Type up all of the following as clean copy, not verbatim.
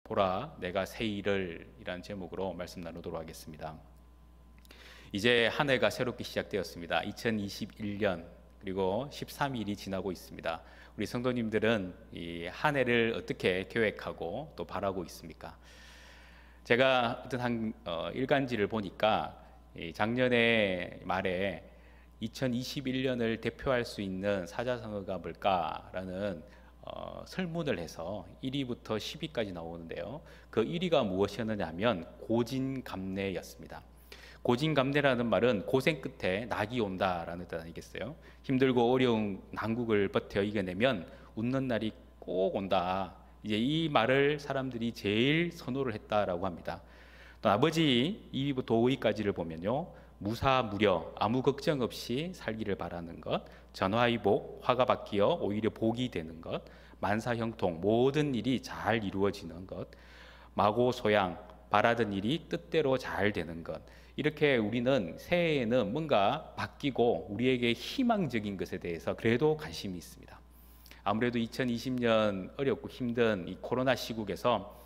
보라 내가 새 일을 이라는 제목으로 말씀 나누도록 하겠습니다. 이제 한 해가 새롭게 시작되었습니다. 2021년 그리고 13일이 지나고 있습니다. 우리 성도님들은 이 한 해를 어떻게 계획하고 또 바라고 있습니까? 제가 어떤 한 일간지를 보니까 작년에 말에 2021년을 대표할 수 있는 사자성어가 뭘까라는 설문을 해서 1위부터 10위까지 나오는데요. 그 1위가 무엇이었느냐 하면 고진감래였습니다. 고진감래라는 말은 고생 끝에 낙이 온다라는 뜻 아니겠어요? 힘들고 어려운 난국을 버텨 이겨내면 웃는 날이 꼭 온다. 이제 이 말을 사람들이 제일 선호를 했다라고 합니다. 또 아버지 2위부터 5위까지를 보면요. 무사무려 아무 걱정 없이 살기를 바라는 것, 전화위복, 화가 바뀌어 오히려 복이 되는 것, 만사형통, 모든 일이 잘 이루어지는 것, 마고소양, 바라던 일이 뜻대로 잘 되는 것. 이렇게 우리는 새해에는 뭔가 바뀌고 우리에게 희망적인 것에 대해서 그래도 관심이 있습니다. 아무래도 2020년 어렵고 힘든 이 코로나 시국에서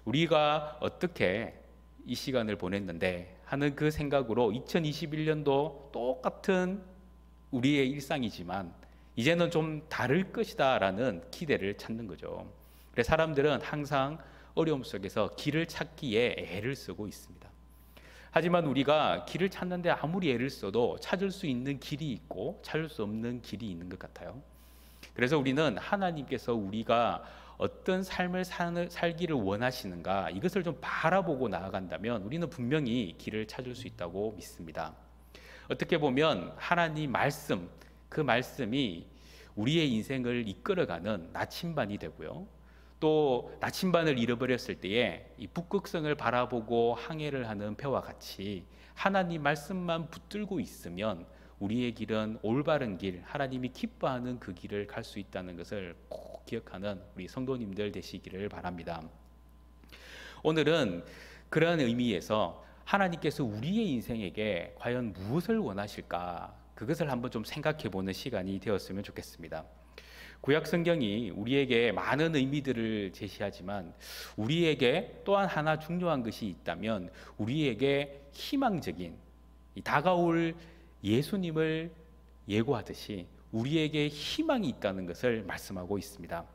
우리가 어떻게 이 시간을 보냈는데 하는 그 생각으로 2021년도 똑같은 우리의 일상이지만 이제는 좀 다를 것이다 라는 기대를 찾는 거죠. 그래서 사람들은 항상 어려움 속에서 길을 찾기에 애를 쓰고 있습니다. 하지만 우리가 길을 찾는데 아무리 애를 써도 찾을 수 있는 길이 있고 찾을 수 없는 길이 있는 것 같아요. 그래서 우리는 하나님께서 우리가 어떤 삶을 살기를 원하시는가 이것을 좀 바라보고 나아간다면 우리는 분명히 길을 찾을 수 있다고 믿습니다. 어떻게 보면 하나님 말씀, 그 말씀이 우리의 인생을 이끌어가는 나침반이 되고요. 또 나침반을 잃어버렸을 때에 이 북극성을 바라보고 항해를 하는 배와 같이 하나님 말씀만 붙들고 있으면 우리의 길은 올바른 길, 하나님이 기뻐하는 그 길을 갈 수 있다는 것을 꼭 기억하는 우리 성도님들 되시기를 바랍니다. 오늘은 그러한 의미에서 하나님께서 우리의 인생에게 과연 무엇을 원하실까? 그것을 한번 좀 생각해 보는 시간이 되었으면 좋겠습니다. 구약 성경이 우리에게 많은 의미들을 제시하지만 우리에게 또한 하나 중요한 것이 있다면 우리에게 희망적인 다가올 예수님을 예고하듯이 우리에게 희망이 있다는 것을 말씀하고 있습니다.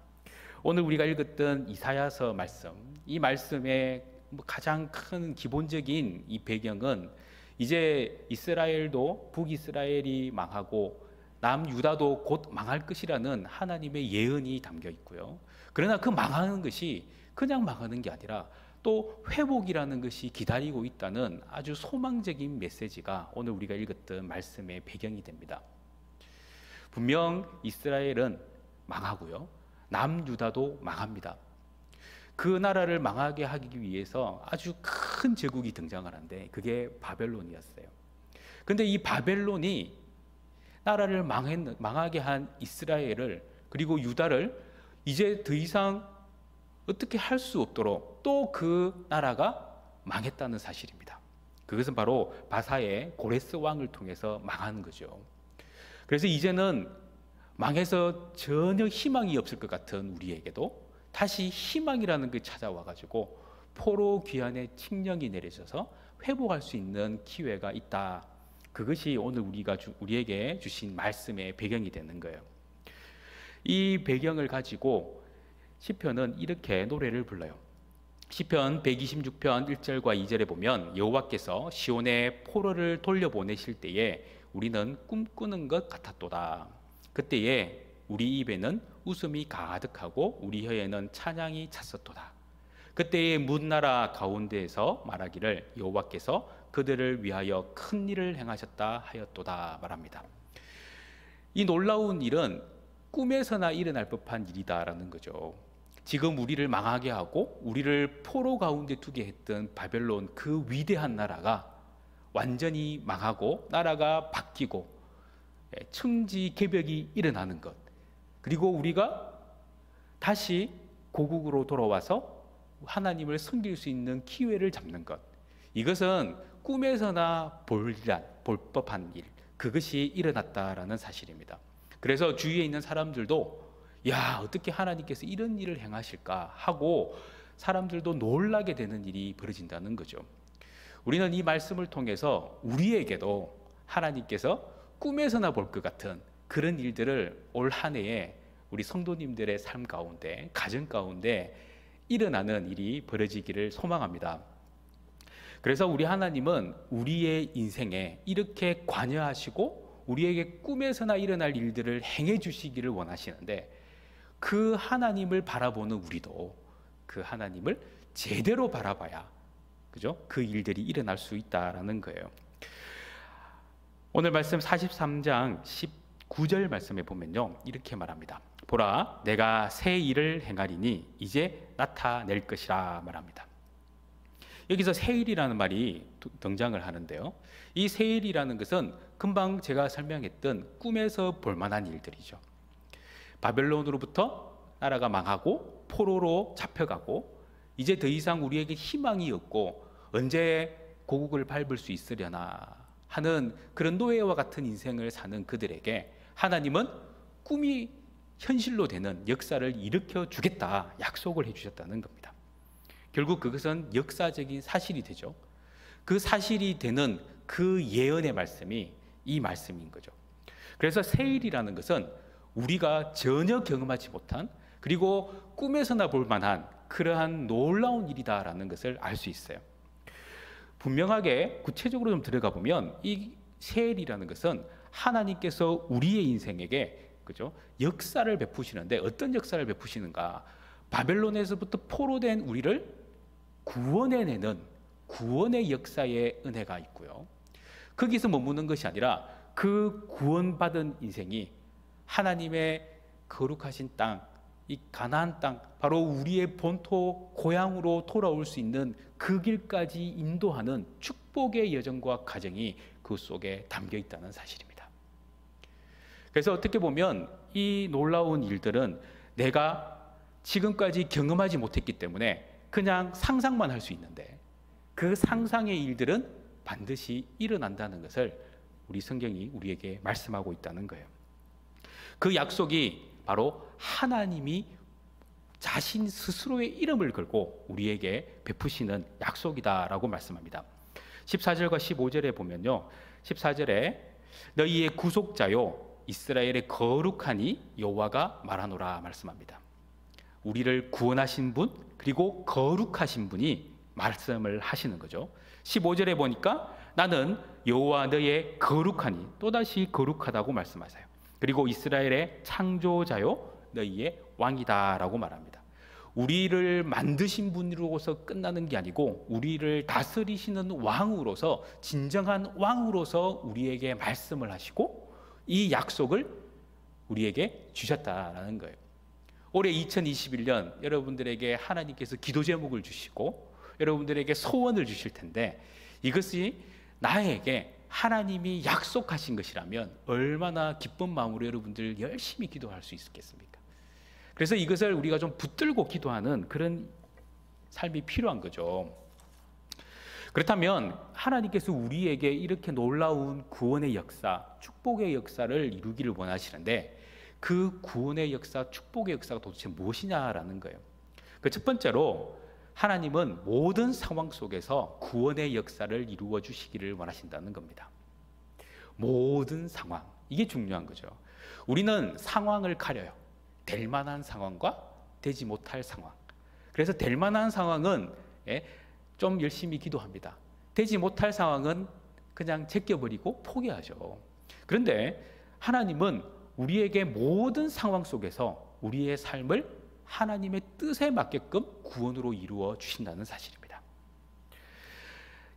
오늘 우리가 읽었던 이사야서 말씀, 이 말씀의 가장 큰 기본적인 이 배경은 이제 이스라엘도 북이스라엘이 망하고 남유다도 곧 망할 것이라는 하나님의 예언이 담겨 있고요. 그러나 그 망하는 것이 그냥 망하는 게 아니라 또 회복이라는 것이 기다리고 있다는 아주 소망적인 메시지가 오늘 우리가 읽었던 말씀의 배경이 됩니다. 분명 이스라엘은 망하고요. 남유다도 망합니다. 그 나라를 망하게 하기 위해서 아주 큰 제국이 등장을 하는데 그게 바벨론이었어요. 근데 이 바벨론이 나라를 망하게 한 이스라엘을 그리고 유다를 이제 더 이상 어떻게 할 수 없도록 또 그 나라가 망했다는 사실입니다. 그것은 바로 바사의 고레스 왕을 통해서 망한 거죠. 그래서 이제는 망해서 전혀 희망이 없을 것 같은 우리에게도 다시 희망이라는 게 찾아와 가지고 포로 귀환의 칙령이 내려져서 회복할 수 있는 기회가 있다. 그것이 오늘 우리에게 주신 말씀의 배경이 되는 거예요. 이 배경을 가지고 시편은 이렇게 노래를 불러요. 시편 126편 1절과 2절에 보면 여호와께서 시온에 포로를 돌려보내실 때에 우리는 꿈꾸는 것 같았도다. 그때에 우리 입에는 웃음이 가득하고 우리 혀에는 찬양이 찼었도다. 그때의 문나라 가운데에서 말하기를 여호와께서 그들을 위하여 큰 일을 행하셨다 하였도다 말합니다. 이 놀라운 일은 꿈에서나 일어날 법한 일이다라는 거죠. 지금 우리를 망하게 하고 우리를 포로 가운데 두게 했던 바벨론 그 위대한 나라가 완전히 망하고 나라가 바뀌고 청지개벽이 일어나는 것, 그리고 우리가 다시 고국으로 돌아와서 하나님을 섬길 수 있는 기회를 잡는 것, 이것은 꿈에서나 볼 법한 일, 그것이 일어났다라는 사실입니다. 그래서 주위에 있는 사람들도 야, 어떻게 하나님께서 이런 일을 행하실까 하고 사람들도 놀라게 되는 일이 벌어진다는 거죠. 우리는 이 말씀을 통해서 우리에게도 하나님께서 꿈에서나 볼 것 같은 그런 일들을 올 한 해에 우리 성도님들의 삶 가운데, 가정 가운데 일어나는 일이 벌어지기를 소망합니다. 그래서 우리 하나님은 우리의 인생에 이렇게 관여하시고 우리에게 꿈에서나 일어날 일들을 행해 주시기를 원하시는데, 그 하나님을 바라보는 우리도 그 하나님을 제대로 바라봐야, 그죠? 그 일들이 일어날 수 있다라는 거예요. 오늘 말씀 43장 19절 말씀에 보면요, 이렇게 말합니다. 보라, 내가 새 일을 행하리니 이제 나타낼 것이라 말합니다. 여기서 새 일이라는 말이 등장을 하는데요, 이 새 일이라는 것은 금방 제가 설명했던 꿈에서 볼 만한 일들이죠. 바벨론으로부터 나라가 망하고 포로로 잡혀가고 이제 더 이상 우리에게 희망이 없고 언제 고국을 밟을 수 있으려나 하는 그런 노예와 같은 인생을 사는 그들에게 하나님은 꿈이 현실로 되는 역사를 일으켜 주겠다 약속을 해주셨다는 겁니다. 결국 그것은 역사적인 사실이 되죠. 그 사실이 되는 그 예언의 말씀이 이 말씀인 거죠. 그래서 새 일이라는 것은 우리가 전혀 경험하지 못한, 그리고 꿈에서나 볼 만한 그러한 놀라운 일이다라는 것을 알 수 있어요. 분명하게 구체적으로 좀 들어가 보면 이 새 일이라는 것은 하나님께서 우리의 인생에게, 그죠, 역사를 베푸시는데, 어떤 역사를 베푸시는가? 바벨론에서부터 포로된 우리를 구원해내는 구원의 역사의 은혜가 있고요, 거기서 머무는 것이 아니라 그 구원받은 인생이 하나님의 거룩하신 땅, 이 가나안 땅, 바로 우리의 본토 고향으로 돌아올 수 있는 그 길까지 인도하는 축복의 여정과 과정이 그 속에 담겨 있다는 사실입니다. 그래서 어떻게 보면 이 놀라운 일들은 내가 지금까지 경험하지 못했기 때문에 그냥 상상만 할 수 있는데, 그 상상의 일들은 반드시 일어난다는 것을 우리 성경이 우리에게 말씀하고 있다는 거예요. 그 약속이 바로 하나님이 자신 스스로의 이름을 걸고 우리에게 베푸시는 약속이다라고 말씀합니다. 14절과 15절에 보면요, 14절에 너희의 구속자요 이스라엘의 거룩하니 여호와가 말하노라 말씀합니다. 우리를 구원하신 분, 그리고 거룩하신 분이 말씀을 하시는 거죠. 15절에 보니까 나는 여호와 너의 거룩하니, 또다시 거룩하다고 말씀하세요. 그리고 이스라엘의 창조자요 너희의 왕이다라고 말합니다. 우리를 만드신 분으로서 끝나는 게 아니고 우리를 다스리시는 왕으로서, 진정한 왕으로서 우리에게 말씀을 하시고 이 약속을 우리에게 주셨다라는 거예요. 올해 2021년 여러분들에게 하나님께서 기도 제목을 주시고 여러분들에게 소원을 주실 텐데, 이것이 나에게 하나님이 약속하신 것이라면 얼마나 기쁜 마음으로 여러분들 열심히 기도할 수 있겠습니까? 그래서 이것을 우리가 좀 붙들고 기도하는 그런 삶이 필요한 거죠. 그렇다면 하나님께서 우리에게 이렇게 놀라운 구원의 역사, 축복의 역사를 이루기를 원하시는데, 그 구원의 역사, 축복의 역사가 도대체 무엇이냐라는 거예요. 그 첫 번째로 하나님은 모든 상황 속에서 구원의 역사를 이루어 주시기를 원하신다는 겁니다. 모든 상황, 이게 중요한 거죠. 우리는 상황을 가려요. 될 만한 상황과 되지 못할 상황. 그래서 될 만한 상황은 좀 열심히 기도합니다. 되지 못할 상황은 그냥 제껴버리고 포기하죠. 그런데 하나님은 우리에게 모든 상황 속에서 우리의 삶을 하나님의 뜻에 맞게끔 구원으로 이루어 주신다는 사실입니다.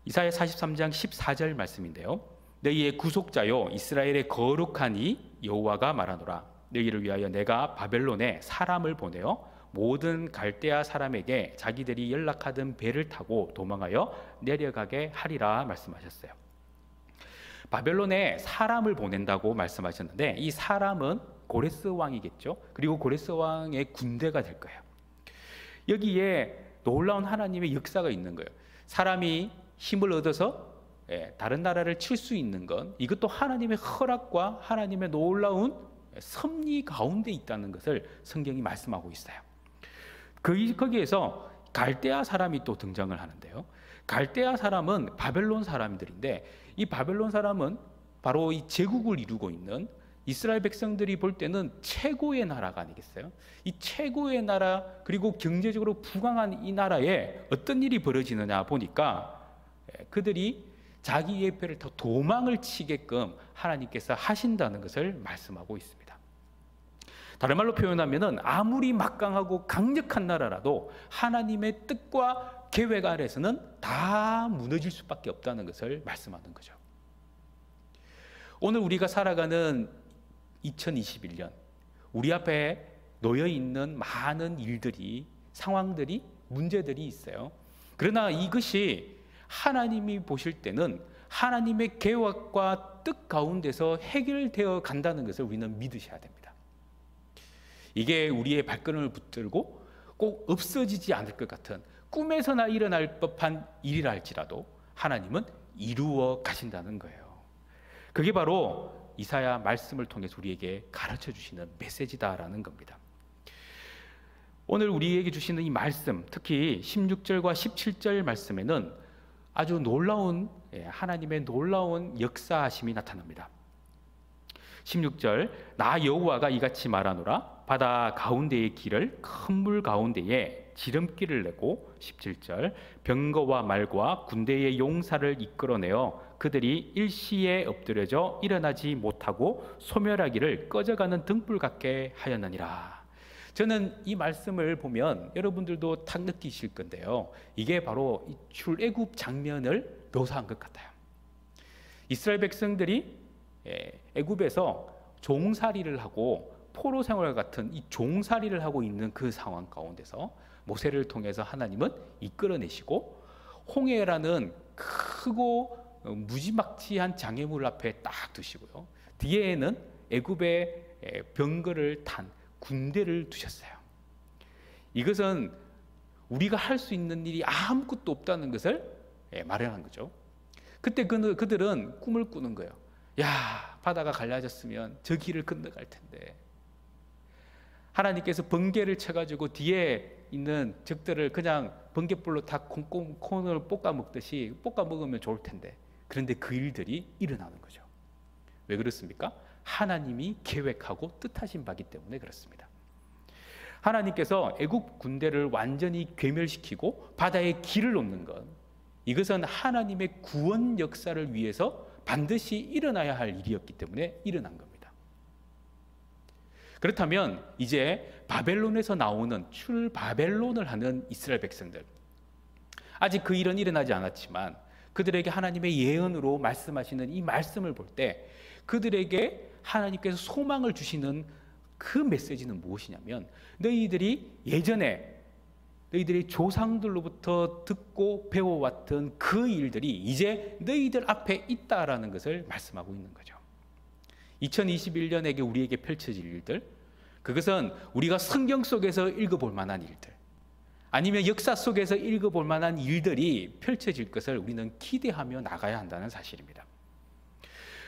이사야 43장 14절 말씀인데요, 너희의 구속자요 이스라엘의 거룩하니 여호와가 말하노라. 너희를 위하여 내가 바벨론에 사람을 보내어 모든 갈대아 사람에게 자기들이 연락하던 배를 타고 도망하여 내려가게 하리라 말씀하셨어요. 바벨론에 사람을 보낸다고 말씀하셨는데, 이 사람은 고레스 왕이겠죠. 그리고 고레스 왕의 군대가 될 거예요. 여기에 놀라운 하나님의 역사가 있는 거예요. 사람이 힘을 얻어서 다른 나라를 칠 수 있는 건, 이것도 하나님의 허락과 하나님의 놀라운 섭리 가운데 있다는 것을 성경이 말씀하고 있어요. 거기에서 갈대아 사람이 또 등장을 하는데요. 갈대아 사람은 바벨론 사람들인데, 이 바벨론 사람은 바로 이 제국을 이루고 있는 이스라엘 백성들이 볼 때는 최고의 나라가 아니겠어요? 이 최고의 나라, 그리고 경제적으로 부강한 이 나라에 어떤 일이 벌어지느냐 보니까 그들이 자기의 배를 더 도망을 치게끔 하나님께서 하신다는 것을 말씀하고 있습니다. 다른 말로 표현하면 아무리 막강하고 강력한 나라라도 하나님의 뜻과 계획 아래서는 다 무너질 수밖에 없다는 것을 말씀하는 거죠. 오늘 우리가 살아가는 2021년, 우리 앞에 놓여 있는 많은 일들이, 상황들이, 문제들이 있어요. 그러나 이것이 하나님이 보실 때는 하나님의 계획과 뜻 가운데서 해결되어 간다는 것을 우리는 믿으셔야 됩니다. 이게 우리의 발걸음을 붙들고 꼭 없어지지 않을 것 같은 꿈에서나 일어날 법한 일이라 할지라도 하나님은 이루어 가신다는 거예요. 그게 바로 이사야 말씀을 통해서 우리에게 가르쳐 주시는 메시지다라는 겁니다. 오늘 우리에게 주시는 이 말씀, 특히 16절과 17절 말씀에는 아주 놀라운, 하나님의 놀라운 역사하심이 나타납니다. 16절, 나 여호와가 이같이 말하노라. 바다 가운데의 길을 큰 물 가운데에 지름길을 내고, 17절, 병거와 말과 군대의 용사를 이끌어내어 그들이 일시에 엎드려져 일어나지 못하고 소멸하기를 꺼져가는 등불 같게 하였느니라. 저는 이 말씀을 보면 여러분들도 탁 느끼실 건데요, 이게 바로 이 출애굽 장면을 묘사한 것 같아요. 이스라엘 백성들이 애굽에서 종살이를 하고 포로 생활 같은 이 종살이를 하고 있는 그 상황 가운데서 모세를 통해서 하나님은 이끌어내시고 홍해라는 크고 무지막지한 장애물 앞에 딱 두시고요, 뒤에는 애굽의 병거를 탄 군대를 두셨어요. 이것은 우리가 할 수 있는 일이 아무것도 없다는 것을 마련한 거죠. 그때 그들은 꿈을 꾸는 거예요. 야, 바다가 갈라졌으면 저 길을 건너갈 텐데, 하나님께서 번개를 쳐가지고 뒤에 있는 적들을 그냥 번개불로 다 콩을 볶아 먹듯이 볶아 먹으면 좋을 텐데, 그런데 그 일들이 일어나는 거죠. 왜 그렇습니까? 하나님이 계획하고 뜻하신 바기 때문에 그렇습니다. 하나님께서 애국 군대를 완전히 괴멸시키고 바다에 길을 놓는 것, 이것은 하나님의 구원 역사를 위해서 반드시 일어나야 할 일이었기 때문에 일어난 겁니다. 그렇다면 이제 바벨론에서 나오는 출바벨론을 하는 이스라엘 백성들, 아직 그 일은 일어나지 않았지만 그들에게 하나님의 예언으로 말씀하시는 이 말씀을 볼 때 그들에게 하나님께서 소망을 주시는 그 메시지는 무엇이냐면, 너희들이 예전에 너희들의 조상들로부터 듣고 배워왔던 그 일들이 이제 너희들 앞에 있다라는 것을 말씀하고 있는 거죠. 2021년에게 우리에게 펼쳐질 일들, 그것은 우리가 성경 속에서 읽어볼 만한 일들, 아니면 역사 속에서 읽어볼 만한 일들이 펼쳐질 것을 우리는 기대하며 나가야 한다는 사실입니다.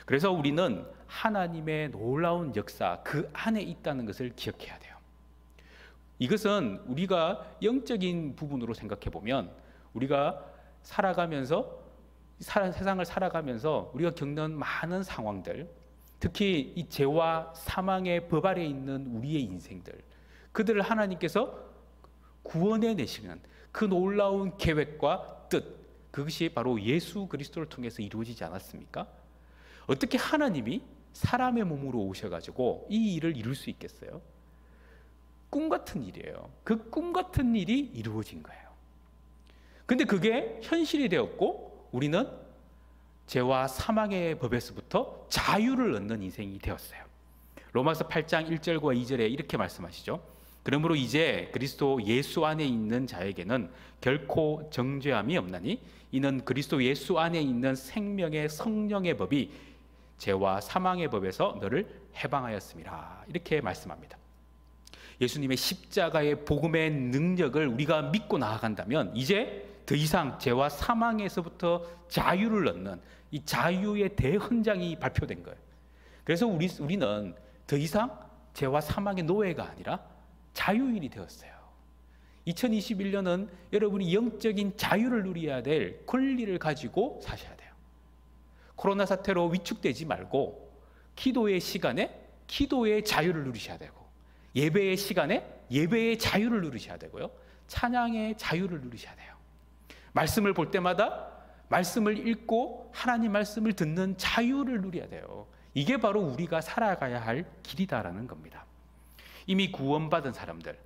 그래서 우리는 하나님의 놀라운 역사 그 안에 있다는 것을 기억해야 돼요. 이것은 우리가 영적인 부분으로 생각해 보면, 우리가 살아가면서 세상을 살아가면서 우리가 겪는 많은 상황들, 특히 이 죄와 사망의 법 아래에 있는 우리의 인생들, 그들을 하나님께서 구원해 내시는 그 놀라운 계획과 뜻, 그것이 바로 예수 그리스도를 통해서 이루어지지 않았습니까? 어떻게 하나님이 사람의 몸으로 오셔가지고 이 일을 이룰 수 있겠어요? 꿈 같은 일이에요. 그 꿈 같은 일이 이루어진 거예요. 근데 그게 현실이 되었고 우리는 죄와 사망의 법에서부터 자유를 얻는 인생이 되었어요. 로마서 8장 1절과 2절에 이렇게 말씀하시죠. 그러므로 이제 그리스도 예수 안에 있는 자에게는 결코 정죄함이 없나니 이는 그리스도 예수 안에 있는 생명의 성령의 법이 죄와 사망의 법에서 너를 해방하였습니다. 이렇게 말씀합니다. 예수님의 십자가의 복음의 능력을 우리가 믿고 나아간다면 이제 더 이상 죄와 사망에서부터 자유를 얻는 이 자유의 대헌장이 발표된 거예요. 그래서 우리는 더 이상 죄와 사망의 노예가 아니라 자유인이 되었어요. 2021년은 여러분이 영적인 자유를 누려야 될 권리를 가지고 사셔야 돼요. 코로나 사태로 위축되지 말고 기도의 시간에 기도의 자유를 누리셔야 되고, 예배의 시간에 예배의 자유를 누리셔야 되고요, 찬양의 자유를 누리셔야 돼요. 말씀을 볼 때마다 말씀을 읽고 하나님 말씀을 듣는 자유를 누려야 돼요. 이게 바로 우리가 살아가야 할 길이다라는 겁니다. 이미 구원받은 사람들,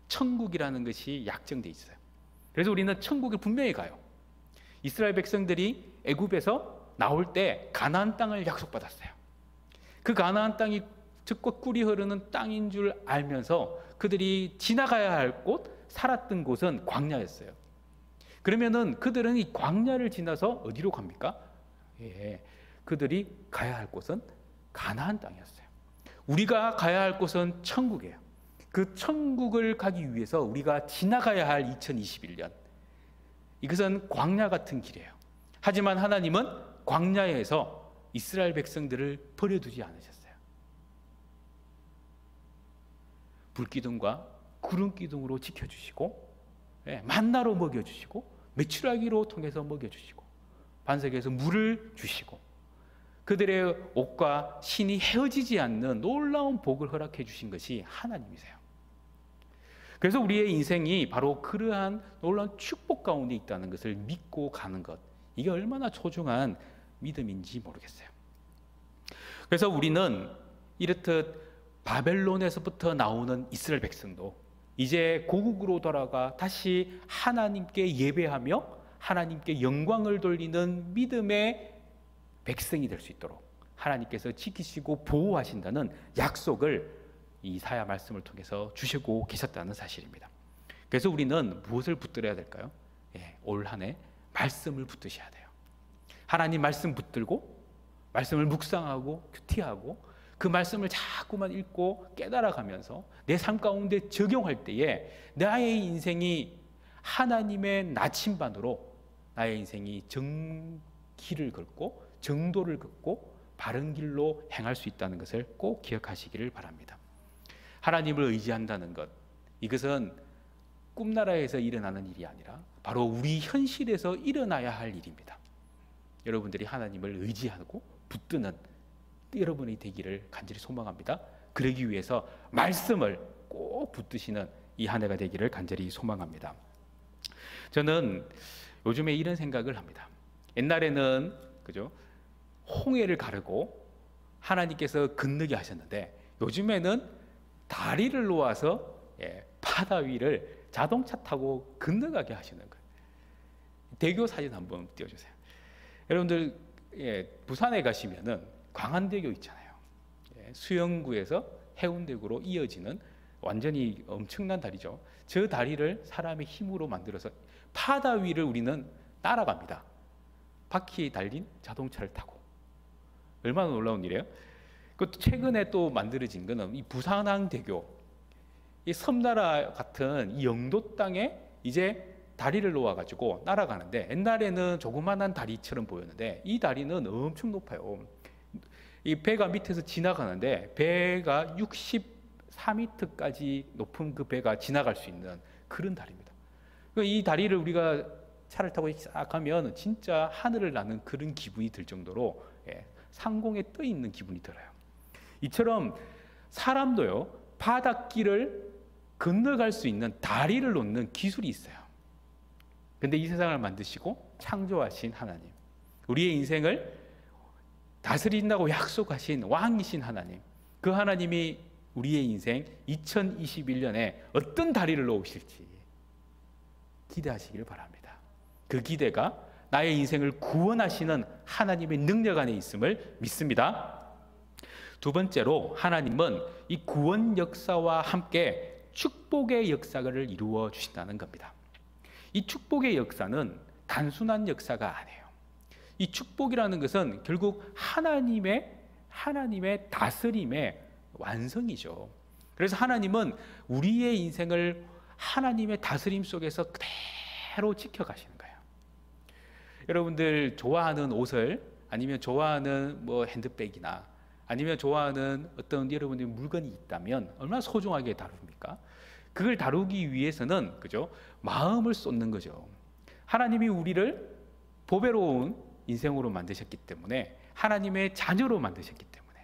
천국이라는 것이 약정돼 있어요. 그래서 우리는 천국에 분명히 가요. 이스라엘 백성들이 애굽에서 나올 때 가나안 땅을 약속받았어요. 그 가나안 땅이 젖과 꿀이 흐르는 땅인 줄 알면서 그들이 지나가야 할 곳, 살았던 곳은 광야였어요. 그러면은 그들은 이 광야를 지나서 어디로 갑니까? 그들이 가야 할 곳은 가나안 땅이었어요. 우리가 가야 할 곳은 천국이에요. 그 천국을 가기 위해서 우리가 지나가야 할 2021년, 이것은 광야 같은 길이에요. 하지만 하나님은 광야에서 이스라엘 백성들을 버려두지 않으셨어요. 불기둥과 구름기둥으로 지켜주시고, 만나로 먹여주시고, 메추라기로 통해서 먹여주시고, 반석에서 물을 주시고, 그들의 옷과 신이 헤어지지 않는 놀라운 복을 허락해 주신 것이 하나님이세요. 그래서 우리의 인생이 바로 그러한 놀라운 축복 가운데 있다는 것을 믿고 가는 것, 이게 얼마나 소중한 믿음인지 모르겠어요. 그래서 우리는 이렇듯 바벨론에서부터 나오는 이스라엘 백성도 이제 고국으로 돌아가 다시 하나님께 예배하며 하나님께 영광을 돌리는 믿음의 백성이 될 수 있도록 하나님께서 지키시고 보호하신다는 약속을 이사야 말씀을 통해서 주시고 계셨다는 사실입니다. 그래서 우리는 무엇을 붙들어야 될까요? 올 한 해 말씀을 붙드셔야 돼요. 하나님 말씀 붙들고 말씀을 묵상하고 큐티하고 그 말씀을 자꾸만 읽고 깨달아가면서 내 삶 가운데 적용할 때에 나의 인생이 하나님의 나침반으로 나의 인생이 길을 걷고 정도를 걷고 바른 길로 행할 수 있다는 것을 꼭 기억하시기를 바랍니다. 하나님을 의지한다는 것, 이것은 꿈나라에서 일어나는 일이 아니라 바로 우리 현실에서 일어나야 할 일입니다. 여러분들이 하나님을 의지하고 붙드는 여러분이 되기를 간절히 소망합니다. 그러기 위해서 말씀을 꼭 붙드시는 이 한 해가 되기를 간절히 소망합니다. 저는 요즘에 이런 생각을 합니다. 옛날에는 그죠? 홍해를 가르고 하나님께서 건너게 하셨는데 요즘에는 다리를 놓아서 바다 위를 자동차 타고 건너가게 하시는 거예요. 대교 사진 한번 띄워주세요. 여러분들 부산에 가시면은 광안대교 있잖아요. 수영구에서 해운대구로 이어지는 완전히 엄청난 다리죠. 저 다리를 사람의 힘으로 만들어서 바다 위를 우리는 따라갑니다. 바퀴 달린 자동차를 타고. 얼마나 놀라운 일이에요? 그것도 최근에 또 만들어진 거는 이 부산항대교, 이 섬나라 같은 이 영도 땅에 이제 다리를 놓아가지고 날아가는데 옛날에는 조그만한 다리처럼 보였는데 이 다리는 엄청 높아요. 이 배가 밑에서 지나가는데 배가 64m까지 높은 그 배가 지나갈 수 있는 그런 다리입니다. 이 다리를 우리가 차를 타고 싹 가면 진짜 하늘을 나는 그런 기분이 들 정도로 상공에 떠 있는 기분이 들어요. 이처럼 사람도요, 바닷길을 건너갈 수 있는 다리를 놓는 기술이 있어요. 근데 이 세상을 만드시고 창조하신 하나님, 우리의 인생을 다스린다고 약속하신 왕이신 하나님, 그 하나님이 우리의 인생 2021년에 어떤 다리를 놓으실지 기대하시길 바랍니다. 그 기대가 나의 인생을 구원하시는 하나님의 능력 안에 있음을 믿습니다. 두 번째로 하나님은 이 구원 역사와 함께 축복의 역사를 이루어 주신다는 겁니다. 이 축복의 역사는 단순한 역사가 아니에요. 이 축복이라는 것은 결국 하나님의 다스림의 완성이죠. 그래서 하나님은 우리의 인생을 하나님의 다스림 속에서 그대로 지켜가시는 거예요. 여러분들 좋아하는 옷을, 아니면 좋아하는 뭐 핸드백이나 아니면 좋아하는 어떤 여러분들의 물건이 있다면 얼마나 소중하게 다룹니까? 그걸 다루기 위해서는 그죠? 마음을 쏟는 거죠. 하나님이 우리를 보배로운 인생으로 만드셨기 때문에, 하나님의 자녀로 만드셨기 때문에,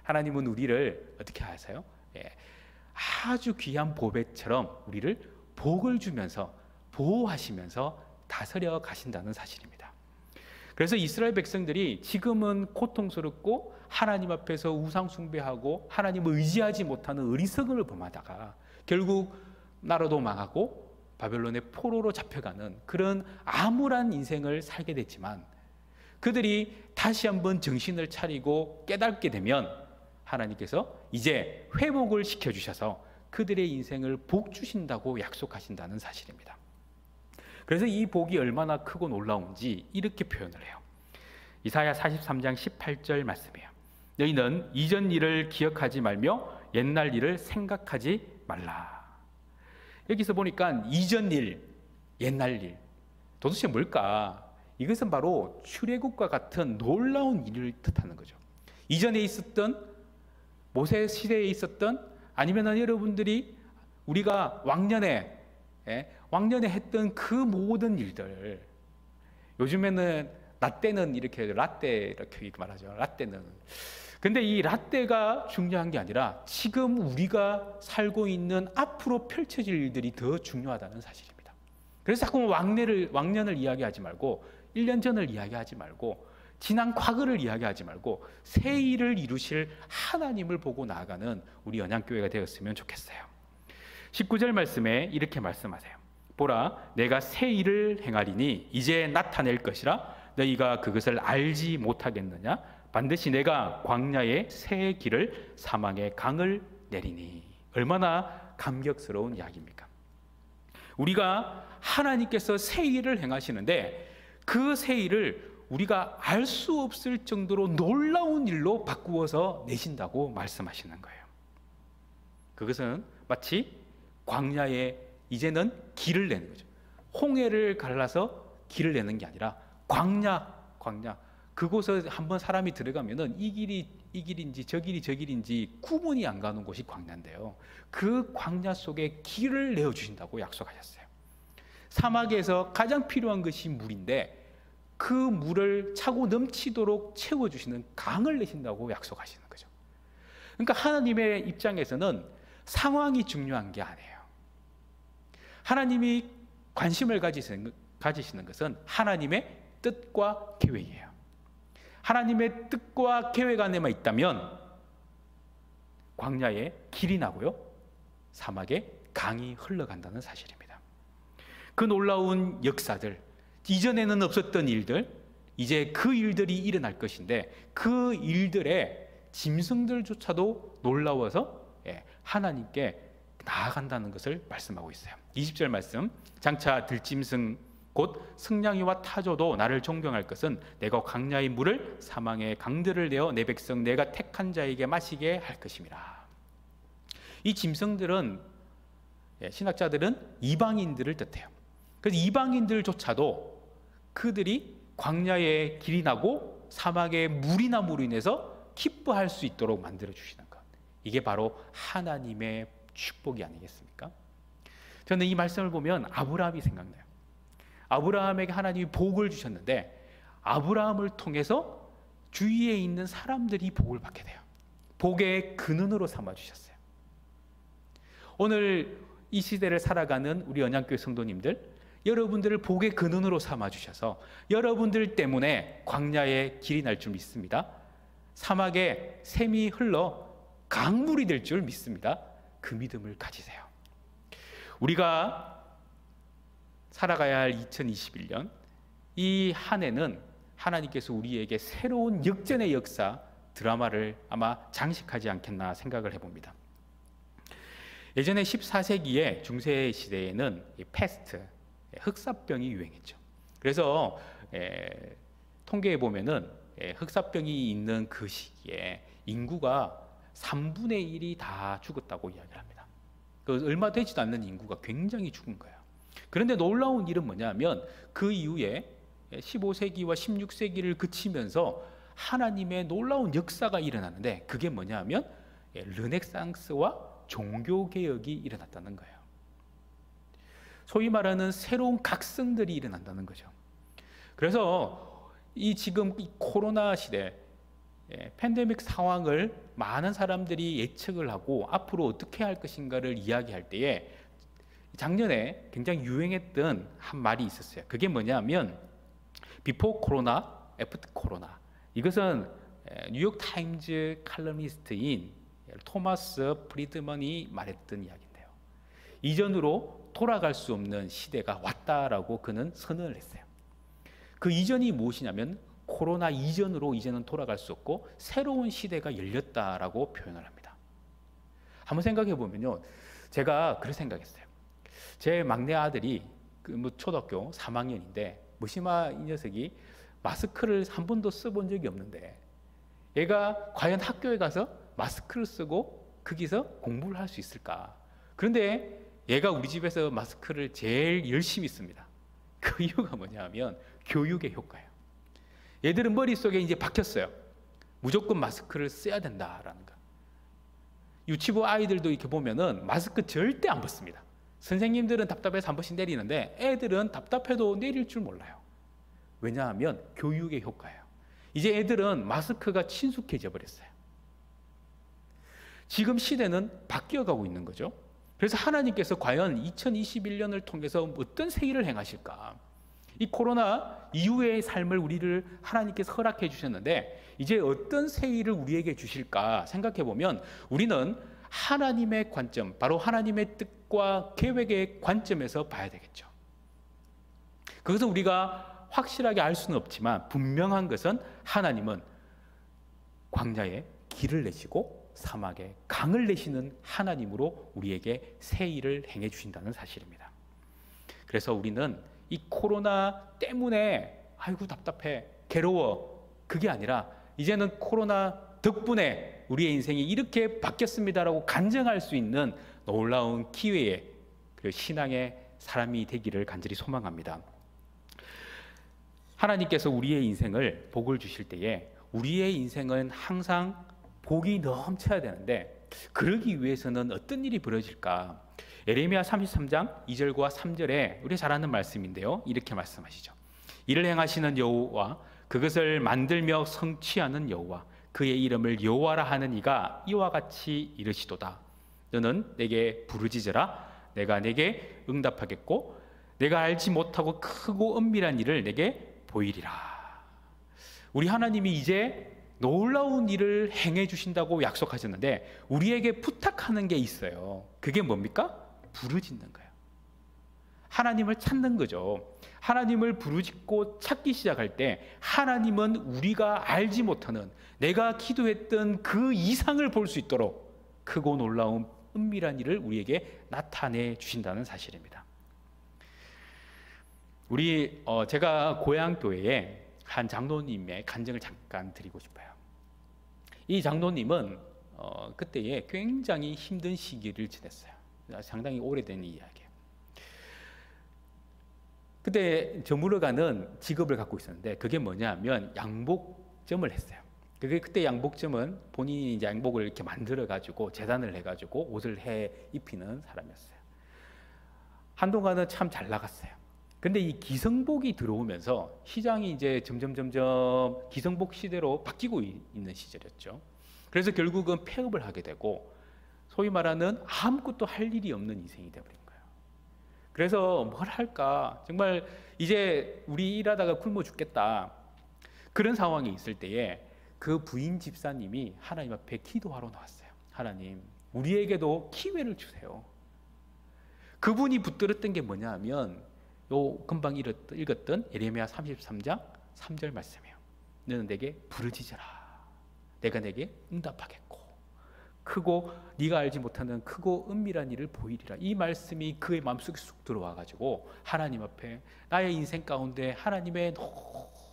하나님은 우리를 어떻게 하세요? 아주 귀한 보배처럼 우리를 복을 주면서 보호하시면서 다스려 가신다는 사실입니다. 그래서 이스라엘 백성들이 지금은 고통스럽고 하나님 앞에서 우상 숭배하고 하나님을 의지하지 못하는 어리석음을 범하다가 결국 나라도 망하고 바벨론의 포로로 잡혀가는 그런 암울한 인생을 살게 됐지만, 그들이 다시 한번 정신을 차리고 깨닫게 되면 하나님께서 이제 회복을 시켜주셔서 그들의 인생을 복 주신다고 약속하신다는 사실입니다. 그래서 이 복이 얼마나 크고 놀라운지 이렇게 표현을 해요. 이사야 43장 18절 말씀이에요. 너희는 이전 일을 기억하지 말며 옛날 일을 생각하지 말라. 여기서 보니까 이전 일, 옛날 일, 도대체 뭘까? 이것은 바로 출애굽과 같은 놀라운 일을 뜻하는 거죠. 이전에 있었던, 모세 시대에 있었던, 아니면 여러분들이 우리가 왕년에 했던 그 모든 일들, 요즘에는 라떼는 이렇게 라떼 이렇게 말하죠. 라떼는. 근데 이 라떼가 중요한 게 아니라 지금 우리가 살고 있는 앞으로 펼쳐질 일들이 더 중요하다는 사실입니다. 그래서 자꾸 왕년을 이야기하지 말고 1년 전을 이야기하지 말고 지난 과거를 이야기하지 말고 새 일을 이루실 하나님을 보고 나아가는 우리 언양교회가 되었으면 좋겠어요. 19절 말씀에 이렇게 말씀하세요. 보라, 내가 새 일을 행하리니 이제 나타낼 것이라 너희가 그것을 알지 못하겠느냐? 반드시 내가 광야에 새 길을 사망의 강을 내리니. 얼마나 감격스러운 이야기입니까? 우리가 하나님께서 새 일을 행하시는데 그 새 일을 우리가 알 수 없을 정도로 놀라운 일로 바꾸어서 내신다고 말씀하시는 거예요. 그것은 마치 광야에 이제는 길을 내는 거죠. 홍해를 갈라서 길을 내는 게 아니라 광야, 그곳에 한번 사람이 들어가면은 이 길인지 저 길인지 구분이 안 가는 곳이 광야인데요. 그 광야 속에 길을 내어 주신다고 약속하셨어요. 사막에서 가장 필요한 것이 물인데 그 물을 차고 넘치도록 채워 주시는 강을 내신다고 약속하시는 거죠. 그러니까 하나님의 입장에서는 상황이 중요한 게 아니에요. 하나님이 관심을 가지시는 것은 하나님의 뜻과 계획이에요. 하나님의 뜻과 계획 안에만 있다면 광야에 길이 나고요, 사막에 강이 흘러간다는 사실입니다. 그 놀라운 역사들, 이전에는 없었던 일들, 이제 그 일들이 일어날 것인데 그 일들의 짐승들조차도 놀라워서 하나님께 나아간다는 것을 말씀하고 있어요. 20절 말씀, 장차 들짐승 곧 승냥이와 타조도 나를 존경할 것은 내가 광야의 물을 사망의 강들을 내어 내 백성 내가 택한 자에게 마시게 할 것임이라. 이 짐승들은, 신학자들은 이방인들을 뜻해요. 그래서 이방인들조차도 그들이 광야에 길이 나고 사막에 물이 남으로 인해서 기뻐할 수 있도록 만들어 주시는 것, 이게 바로 하나님의 축복이 아니겠습니까? 저는 이 말씀을 보면 아브라함이 생각나요. 아브라함에게 하나님이 복을 주셨는데 아브라함을 통해서 주위에 있는 사람들이 복을 받게 돼요. 복의 근원으로 삼아 주셨어요. 오늘 이 시대를 살아가는 우리 언양교회 성도님들, 여러분들을 복의 근원으로 삼아 주셔서 여러분들 때문에 광야에 길이 날 줄 믿습니다. 사막에 샘이 흘러 강물이 될 줄 믿습니다. 그 믿음을 가지세요. 우리가 살아가야 할 2021년, 이 한 해는 하나님께서 우리에게 새로운 역전의 역사, 드라마를 아마 장식하지 않겠나 생각을 해봅니다. 예전에 14세기의 중세 시대에는 이 패스트, 흑사병이 유행했죠. 그래서 통계에 보면은 흑사병이 있는 그 시기에 인구가 3분의 1이 다 죽었다고 이야기를 합니다. 그 얼마 되지도 않는 인구가 굉장히 죽은 거예요. 그런데 놀라운 일은 뭐냐면 그 이후에 15세기와 16세기를 그치면서 하나님의 놀라운 역사가 일어나는데 그게 뭐냐면 르네상스와 종교 개혁이 일어났다는 거예요. 소위 말하는 새로운 각성들이 일어난다는 거죠. 그래서 지금 이 코로나 시대, 팬데믹 상황을 많은 사람들이 예측을 하고 앞으로 어떻게 할 것인가를 이야기할 때에 작년에 굉장히 유행했던 한 말이 있었어요. 그게 뭐냐면 비포 코로나, 애프터 코로나. 이것은 뉴욕 타임즈 칼럼니스트인 토마스 프리드먼이 말했던 이야기인데요. 이전으로 돌아갈 수 없는 시대가 왔다라고 그는 선언을 했어요. 그 이전이 무엇이냐면 코로나 이전으로 이제는 돌아갈 수 없고 새로운 시대가 열렸다라고 표현을 합니다. 한번 생각해 보면요, 제가 그렇게 생각했어요. 제 막내 아들이 초등학교 3학년인데 무심한 이 녀석이 마스크를 한 번도 써본 적이 없는데 얘가 과연 학교에 가서 마스크를 쓰고 거기서 공부를 할 수 있을까? 그런데 얘가 우리 집에서 마스크를 제일 열심히 씁니다. 그 이유가 뭐냐면 교육의 효과예요. 얘들은 머릿속에 이제 박혔어요. 무조건 마스크를 써야 된다라는 거. 유치부 아이들도 이렇게 보면은 마스크 절대 안 벗습니다. 선생님들은 답답해서 한 번씩 내리는데 애들은 답답해도 내릴 줄 몰라요. 왜냐하면 교육의 효과예요. 이제 애들은 마스크가 친숙해져 버렸어요. 지금 시대는 바뀌어가고 있는 거죠. 그래서 하나님께서 과연 2021년을 통해서 어떤 세일을 행하실까? 이 코로나 이후의 삶을 우리를 하나님께서 허락해 주셨는데 이제 어떤 세일을 우리에게 주실까 생각해 보면 우리는 하나님의 관점, 바로 하나님의 뜻과 계획의 관점에서 봐야 되겠죠. 그것은 우리가 확실하게 알 수는 없지만 분명한 것은 하나님은 광야에 길을 내시고 사막에 강을 내시는 하나님으로 우리에게 새 일을 행해 주신다는 사실입니다. 그래서 우리는 이 코로나 때문에 아이고 답답해, 괴로워, 그게 아니라 이제는 코로나 덕분에 우리의 인생이 이렇게 바뀌었습니다라고 간증할 수 있는 놀라운 기회의 신앙의 사람이 되기를 간절히 소망합니다. 하나님께서 우리의 인생을 복을 주실 때에 우리의 인생은 항상 복이 넘쳐야 되는데 그러기 위해서는 어떤 일이 벌어질까? 예레미야 33장 2절과 3절에 우리 잘 아는 말씀인데요. 이렇게 말씀하시죠. 이를 행하시는 여호와, 그것을 만들며 성취하는 여호와, 그의 이름을 여호와라 하는 이가 이와 같이 이르시도다. 너는 내게 부르짖으라. 내가 내게 응답하겠고 내가 알지 못하고 크고 은밀한 일을 내게 보이리라. 우리 하나님이 이제 놀라운 일을 행해 주신다고 약속하셨는데 우리에게 부탁하는 게 있어요. 그게 뭡니까? 부르짖는 거예요. 하나님을 찾는 거죠. 하나님을 부르짖고 찾기 시작할 때 하나님은 우리가 알지 못하는, 내가 기도했던 그 이상을 볼 수 있도록 크고 놀라운 은밀한 일을 우리에게 나타내 주신다는 사실입니다. 제가 고향 교회에 한 장로님의 간증을 잠깐 드리고 싶어요. 이 장로님은 그때에 굉장히 힘든 시기를 지냈어요. 상당히 오래된 이야기예요. 그때 저물어가는 직업을 갖고 있었는데 그게 뭐냐면 양복점을 했어요. 그때 양복점은 본인이 이제 양복을 이렇게 만들어 가지고 재단을 해 가지고 옷을 해 입히는 사람이었어요. 한동안은 참 잘 나갔어요. 근데 이 기성복이 들어오면서 시장이 이제 점점 기성복 시대로 바뀌고 있는 시절이었죠. 그래서 결국은 폐업을 하게 되고 소위 말하는 아무것도 할 일이 없는 인생이 되어버린 거예요. 그래서 뭘 할까? 정말 이제 우리 일하다가 굶어 죽겠다. 그런 상황이 있을 때에 그 부인 집사님이 하나님 앞에 기도하러 나왔어요. 하나님, 우리에게도 기회를 주세요. 그분이 붙들었던 게 뭐냐 하면 요 금방 읽었던 예레미야 33장 3절 말씀이에요. 너는 내게 부르짖으라. 내가 내게 응답하겠고 크고 네가 알지 못하는 크고 은밀한 일을 보이리라. 이 말씀이 그의 마음속에 쑥 들어와 가지고 하나님 앞에 나의 인생 가운데 하나님의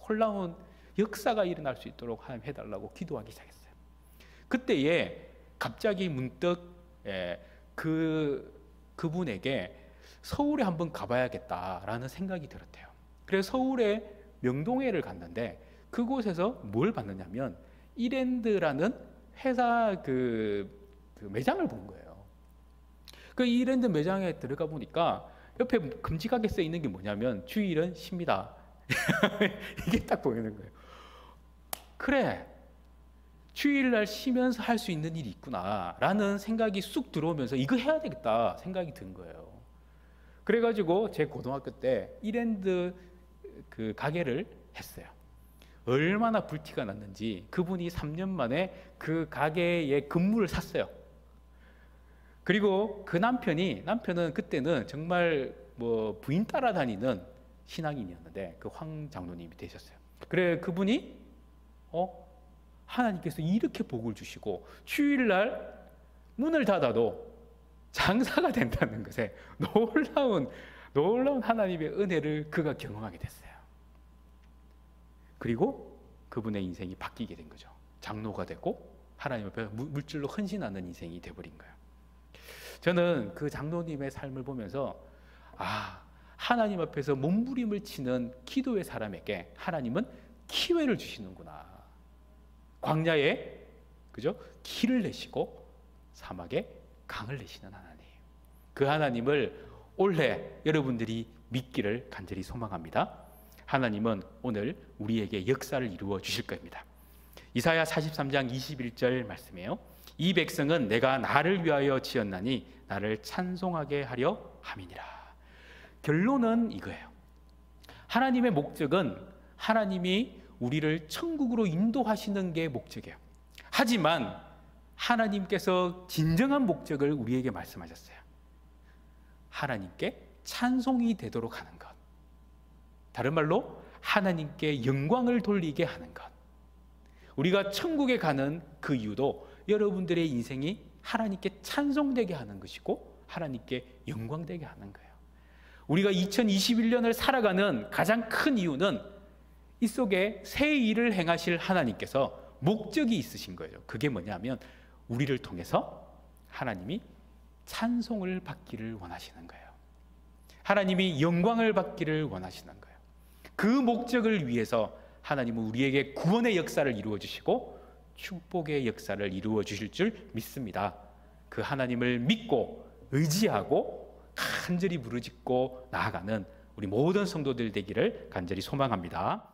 놀라운 역사가 일어날 수 있도록 하나님 해달라고 기도하기 시작했어요. 그때에 갑자기 문득 그분에게 서울에 한번 가봐야겠다라는 생각이 들었대요. 그래서 서울에 명동회를 갔는데 그곳에서 뭘 봤느냐면 이랜드라는 회사 그 매장을 본 거예요. 그 이랜드 매장에 들어가 보니까 옆에 금지가게 써 있는 게 뭐냐면 주일은 쉽니다. 이게 딱 보이는 거예요. 그래, 주일날 쉬면서 할 수 있는 일이 있구나라는 생각이 쑥 들어오면서 이거 해야 되겠다 생각이 든 거예요. 그래가지고 제 고등학교 때 이랜드 그 가게를 했어요. 얼마나 불티가 났는지 그분이 3년 만에 그 가게에 건물을 샀어요. 그리고 그 남편은 그때는 정말 뭐 부인 따라다니는 신앙인이었는데 그 황 장로님이 되셨어요. 그래 그분이 하나님께서 이렇게 복을 주시고 주일날 문을 닫아도 장사가 된다는 것에 놀라운 하나님의 은혜를 그가 경험하게 됐어요. 그리고 그분의 인생이 바뀌게 된 거죠. 장로가 되고 하나님 앞에 물질로 헌신하는 인생이 돼버린 거예요. 저는 그 장로님의 삶을 보면서 하나님 앞에서 몸부림을 치는 기도의 사람에게 하나님은 기회를 주시는구나. 광야에 그죠? 길을 내시고 사막에 강을 내시는 하나님. 그 하나님을 올해 여러분들이 믿기를 간절히 소망합니다. 하나님은 오늘 우리에게 역사를 이루어 주실 겁니다. 이사야 43장 21절 말씀이에요. 이 백성은 내가 나를 위하여 지었나니 나를 찬송하게 하려 함이니라. 결론은 이거예요. 하나님의 목적은 하나님이 우리를 천국으로 인도하시는 게 목적이에요. 하지만 하나님께서 진정한 목적을 우리에게 말씀하셨어요. 하나님께 찬송이 되도록 하는 것. 다른 말로 하나님께 영광을 돌리게 하는 것. 우리가 천국에 가는 그 이유도 여러분들의 인생이 하나님께 찬송되게 하는 것이고 하나님께 영광되게 하는 거예요. 우리가 2021년을 살아가는 가장 큰 이유는 이 속에 새 일을 행하실 하나님께서 목적이 있으신 거예요. 그게 뭐냐면 우리를 통해서 하나님이 찬송을 받기를 원하시는 거예요. 하나님이 영광을 받기를 원하시는 거예요. 그 목적을 위해서 하나님은 우리에게 구원의 역사를 이루어 주시고 축복의 역사를 이루어 주실 줄 믿습니다. 그 하나님을 믿고 의지하고 간절히 부르짖고 나아가는 우리 모든 성도들 되기를 간절히 소망합니다.